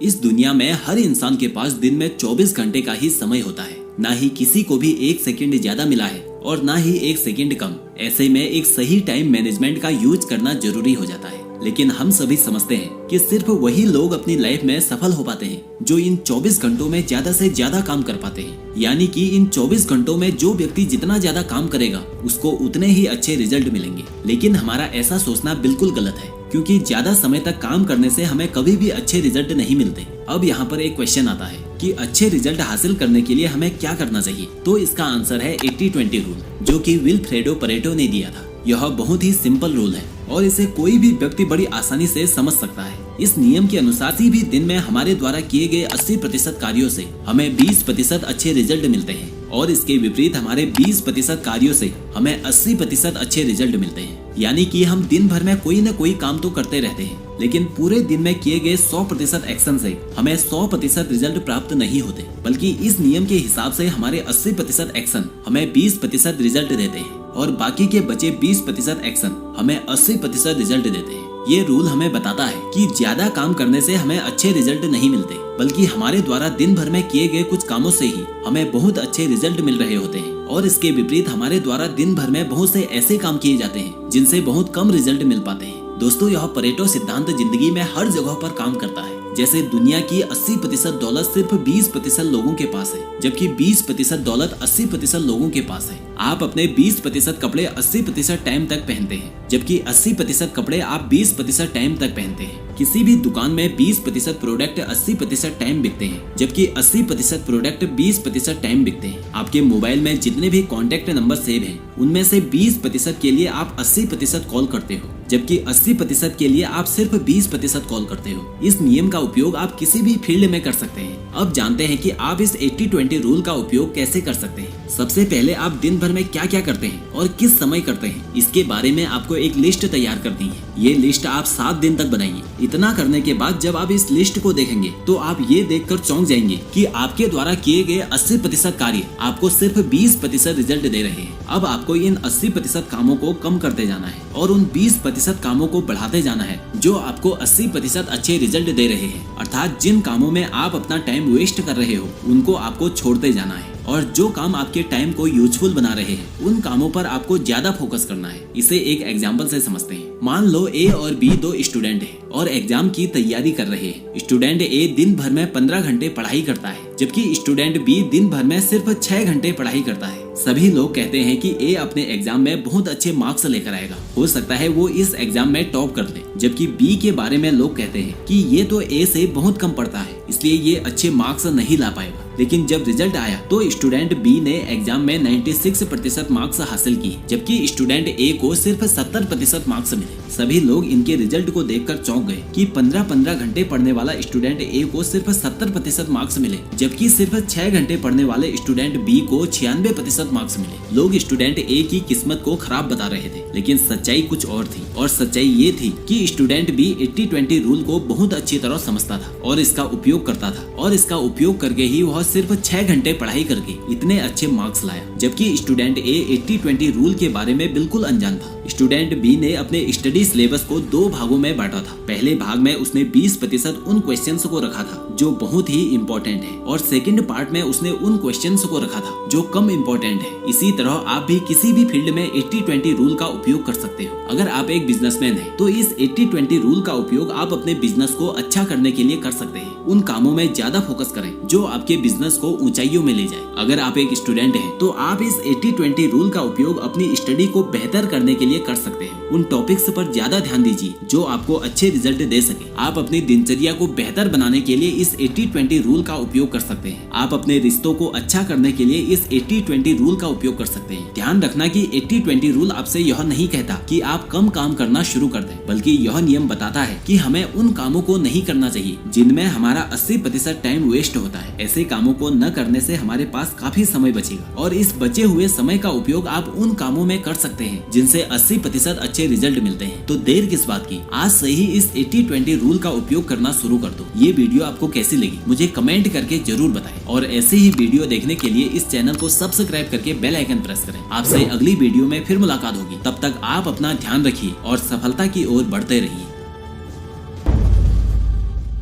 इस दुनिया में हर इंसान के पास दिन में 24 घंटे का ही समय होता है। ना ही किसी को भी एक सेकंड ज्यादा मिला है और ना ही एक सेकंड कम। ऐसे में एक सही टाइम मैनेजमेंट का यूज करना जरूरी हो जाता है। लेकिन हम सभी समझते हैं कि सिर्फ वही लोग अपनी लाइफ में सफल हो पाते हैं जो इन 24 घंटों में ज्यादा से ज्यादा काम कर पाते हैं। यानी कि इन 24 घंटों में जो व्यक्ति जितना ज्यादा काम करेगा उसको उतने ही अच्छे रिजल्ट मिलेंगे। लेकिन हमारा ऐसा सोचना बिल्कुल गलत है, क्योंकि ज्यादा समय तक काम करने से हमें कभी भी अच्छे रिजल्ट नहीं मिलते। अब यहाँ पर एक क्वेश्चन आता है कि अच्छे रिजल्ट हासिल करने के लिए हमें क्या करना चाहिए। तो इसका आंसर है 80-20 रूल, जो कि विल्फ्रेडो परेटो ने दिया था। यह बहुत ही सिंपल रूल है और इसे कोई भी व्यक्ति बड़ी आसानी से समझ सकता है। इस नियम के अनुसार किसी भी दिन में हमारे द्वारा किए गए 80% कार्यों से हमें 20% अच्छे रिजल्ट मिलते हैं और इसके विपरीत हमारे 20% कार्यों से हमें 80% अच्छे रिजल्ट मिलते हैं। यानी कि हम दिन भर में कोई न कोई काम तो करते रहते हैं, लेकिन पूरे दिन में किए गए 100% एक्शन से हमें 100% रिजल्ट प्राप्त नहीं होते, बल्कि इस नियम के हिसाब से हमारे 80% एक्शन हमें 20% रिजल्ट देते हैं और बाकी के बचे 20% एक्शन हमें 80% रिजल्ट देते हैं। ये रूल हमें बताता है कि ज्यादा काम करने से हमें अच्छे रिजल्ट नहीं मिलते, बल्कि हमारे द्वारा दिन भर में किए गए कुछ कामों से ही हमें बहुत अच्छे रिजल्ट मिल रहे होते हैं। और इसके विपरीत हमारे द्वारा दिन भर में बहुत से ऐसे काम किए जाते हैं जिनसे बहुत कम रिजल्ट मिल पाते हैं। दोस्तों, यह परेटो सिद्धांत जिंदगी में हर जगह पर काम करता है। जैसे दुनिया की 80% दौलत सिर्फ 20% लोगों के पास है, जबकि 20% दौलत 80% लोगों के पास है। आप अपने 20% कपड़े 80% टाइम तक पहनते हैं, जबकि 80% कपड़े आप 20% टाइम तक पहनते हैं। किसी भी दुकान में 20% प्रोडक्ट 80% टाइम बिकते हैं, जबकि 80% प्रोडक्ट 20% टाइम बिकते हैं। आपके मोबाइल में जितने भी कॉन्टेक्ट नंबर सेव हैं, उनमें से 20% के लिए आप 80% कॉल करते हो, जबकि 80% के लिए आप सिर्फ 20% कॉल करते हो। इस नियम का उपयोग आप किसी भी फील्ड में कर सकते हैं। अब जानते हैं कि आप इस 80-20 रूल का उपयोग कैसे कर सकते हैं। सबसे पहले आप दिन भर में क्या क्या करते हैं और किस समय करते हैं, इसके बारे में आपको एक लिस्ट तैयार करनी है। ये लिस्ट आप 7 दिन तक बनाइए। इतना करने के बाद जब आप इस लिस्ट को देखेंगे तो आप ये देखकर चौंक जाएंगे कि आपके द्वारा किए गए 80% कार्य आपको सिर्फ 20% रिजल्ट दे रहे हैं। अब आपको इन 80% कामों को कम करते जाना है और उन 20% कामों को बढ़ाते जाना है जो आपको 80% अच्छे रिजल्ट दे रहे हैं। अर्थात जिन कामों में आप अपना टाइम वेस्ट कर रहे हो उनको आपको छोड़ते जाना है और जो काम आपके टाइम को यूजफुल बना रहे हैं उन कामों पर आपको ज्यादा फोकस करना है। इसे एक एग्जांपल से समझते हैं। मान लो ए और बी दो स्टूडेंट हैं और एग्जाम की तैयारी कर रहे हैं। स्टूडेंट ए दिन भर में 15 घंटे पढ़ाई करता है, जबकि स्टूडेंट बी दिन भर में सिर्फ 6 घंटे पढ़ाई करता है। सभी लोग कहते हैं कि ए अपने एग्जाम में बहुत अच्छे मार्क्स लेकर आएगा, हो सकता है वो इस एग्जाम में टॉप कर ले। जबकि बी के बारे में लोग कहते हैं कि ये तो ए से बहुत कम पढ़ता है, इसलिए ये अच्छे मार्क्स नहीं ला पाएगा। लेकिन जब रिजल्ट आया तो स्टूडेंट बी ने एग्जाम में 96% मार्क्स हासिल किए, जबकि स्टूडेंट ए को सिर्फ 70% मार्क्स मिले। सभी लोग इनके रिजल्ट को देखकर चौंक गए कि 15-15 घंटे पढ़ने वाला स्टूडेंट ए को सिर्फ 70% मार्क्स मिले, जबकि सिर्फ 6 घंटे पढ़ने वाले स्टूडेंट बी को 96% मार्क्स मिले। लोग स्टूडेंट ए की किस्मत को खराब बता रहे थे, लेकिन सच्चाई कुछ और थी। और सच्चाई ये थी कि स्टूडेंट बी 80-20 रूल को बहुत अच्छी तरह समझता था और इसका उपयोग करता था, और इसका उपयोग करके ही वह सिर्फ 6 घंटे पढ़ाई करके इतने अच्छे मार्क्स लाया। जबकि स्टूडेंट ए 80-20 रूल के बारे में बिल्कुल अनजान था। स्टूडेंट बी ने अपने स्टडी सिलेबस को 2 भागों में बांटा था। पहले भाग में उसने 20% उन क्वेश्चंस को रखा था जो बहुत ही इम्पोर्टेंट है, और सेकंड पार्ट में उसने उन क्वेश्चंस को रखा था जो कम इम्पोर्टेंट है। इसी तरह आप भी किसी भी फील्ड में 80-20 रूल का उपयोग कर सकते हो। अगर आप एक बिजनेसमैन हैं, तो इस 80-20 रूल का उपयोग आप अपने बिजनेस को अच्छा करने के लिए कर सकते हैं। उन कामों में ज्यादा फोकस करें जो आपके बिजनेस को ऊंचाइयों में ले जाए। अगर आप एक स्टूडेंट हैं, तो आप इस 80-20 रूल का उपयोग अपनी स्टडी को बेहतर करने के लिए कर सकते हैं। उन टॉपिक्स पर ज्यादा ध्यान दीजिए जो आपको अच्छे रिजल्ट दे सके। आप अपनी दिनचर्या को बेहतर बनाने के लिए इस 80-20 रूल का उपयोग कर सकते हैं। आप अपने रिश्तों को अच्छा करने के लिए इस 80-20 रूल का उपयोग कर सकते हैं। ध्यान रखना कि 80-20 रूल आपसे यह नहीं कहता कि आप कम काम करना शुरू कर दें, बल्कि यह नियम बताता है कि हमें उन कामों को नहीं करना चाहिए जिनमें हमारा 80% टाइम वेस्ट होता है। ऐसे कामों को न करने से हमारे पास काफी समय बचेगा, और इस बचे हुए समय का उपयोग आप उन कामों में कर सकते हैं जिनसे 80% अच्छे रिजल्ट मिलते हैं। तो देर किस बात की, आज से ही इस 80-20 रूल का उपयोग करना शुरू कर दो। ये वीडियो आपको कैसी लगी मुझे कमेंट करके जरूर बताएं, और ऐसे ही वीडियो देखने के लिए इस चैनल को सब्सक्राइब करके बेल आइकन प्रेस करें। आपसे अगली वीडियो में फिर मुलाकात होगी। तब तक आप अपना ध्यान रखिए और सफलता की ओर बढ़ते रहिए।